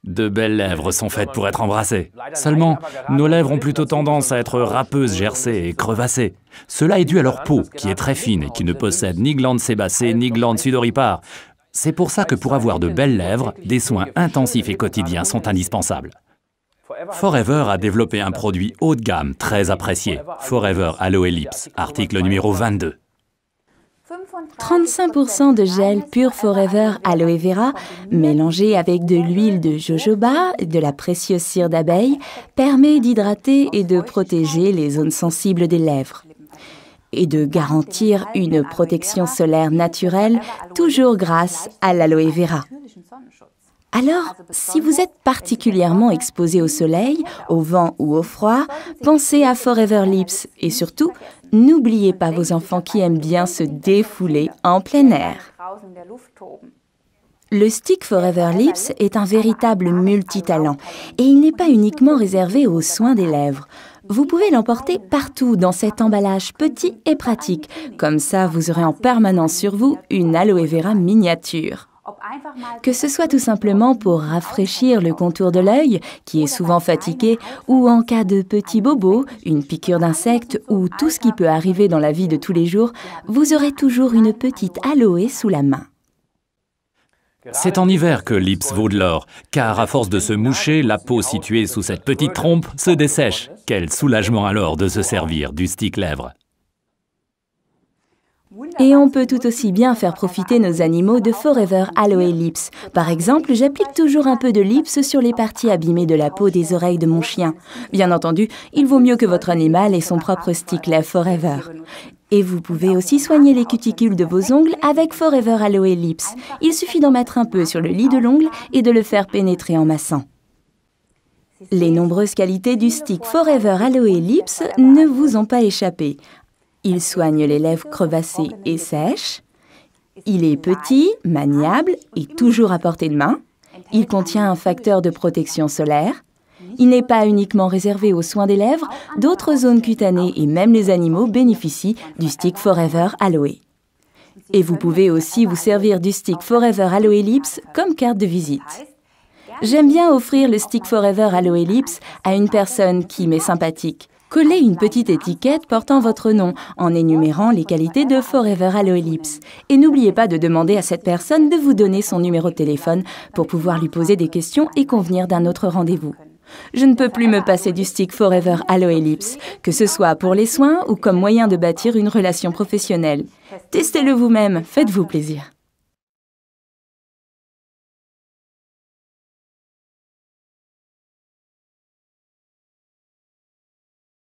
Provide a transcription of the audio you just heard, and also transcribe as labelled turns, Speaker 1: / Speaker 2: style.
Speaker 1: De belles lèvres sont faites pour être embrassées. Seulement, nos lèvres ont plutôt tendance à être râpeuses, gercées et crevassées. Cela est dû à leur peau, qui est très fine et qui ne possède ni glande sébacée ni glande sudoripare. C'est pour ça que pour avoir de belles lèvres, des soins intensifs et quotidiens sont indispensables. Forever a développé un produit haut de gamme très apprécié, Forever Aloe Lips, article numéro 22.
Speaker 2: 35% de gel pur Forever Aloe Vera, mélangé avec de l'huile de jojoba et de la précieuse cire d'abeille, permet d'hydrater et de protéger les zones sensibles des lèvres et de garantir une protection solaire naturelle, toujours grâce à l'aloe vera. Alors, si vous êtes particulièrement exposé au soleil, au vent ou au froid, pensez à Forever Lips et surtout, n'oubliez pas vos enfants qui aiment bien se défouler en plein air. Le stick Forever Lips est un véritable multitalent et il n'est pas uniquement réservé aux soins des lèvres. Vous pouvez l'emporter partout dans cet emballage petit et pratique. Comme ça, vous aurez en permanence sur vous une aloe vera miniature. Que ce soit tout simplement pour rafraîchir le contour de l'œil, qui est souvent fatigué, ou en cas de petits bobos, une piqûre d'insecte ou tout ce qui peut arriver dans la vie de tous les jours, vous aurez toujours une petite aloe sous la main.
Speaker 1: C'est en hiver que Lips vaut de l'or, car à force de se moucher, la peau située sous cette petite trompe se dessèche. Quel soulagement alors de se servir du stick lèvres.
Speaker 2: Et on peut tout aussi bien faire profiter nos animaux de Forever Aloe Lips. Par exemple, j'applique toujours un peu de Lips sur les parties abîmées de la peau des oreilles de mon chien. Bien entendu, il vaut mieux que votre animal ait son propre stick lèvres Forever. Et vous pouvez aussi soigner les cuticules de vos ongles avec Forever Aloe Lips. Il suffit d'en mettre un peu sur le lit de l'ongle et de le faire pénétrer en massant. Les nombreuses qualités du stick Forever Aloe Lips ne vous ont pas échappé. Il soigne les lèvres crevassées et sèches. Il est petit, maniable et toujours à portée de main. Il contient un facteur de protection solaire. Il n'est pas uniquement réservé aux soins des lèvres, d'autres zones cutanées et même les animaux bénéficient du stick Forever Aloe. Et vous pouvez aussi vous servir du stick Forever Aloe Lips comme carte de visite. J'aime bien offrir le stick Forever Aloe Lips à une personne qui m'est sympathique. Collez une petite étiquette portant votre nom en énumérant les qualités de Forever Aloe Lips. Et n'oubliez pas de demander à cette personne de vous donner son numéro de téléphone pour pouvoir lui poser des questions et convenir d'un autre rendez-vous. Je ne peux plus me passer du stick Forever Aloe Lips, que ce soit pour les soins ou comme moyen de bâtir une relation professionnelle. Testez-le vous-même, faites-vous plaisir.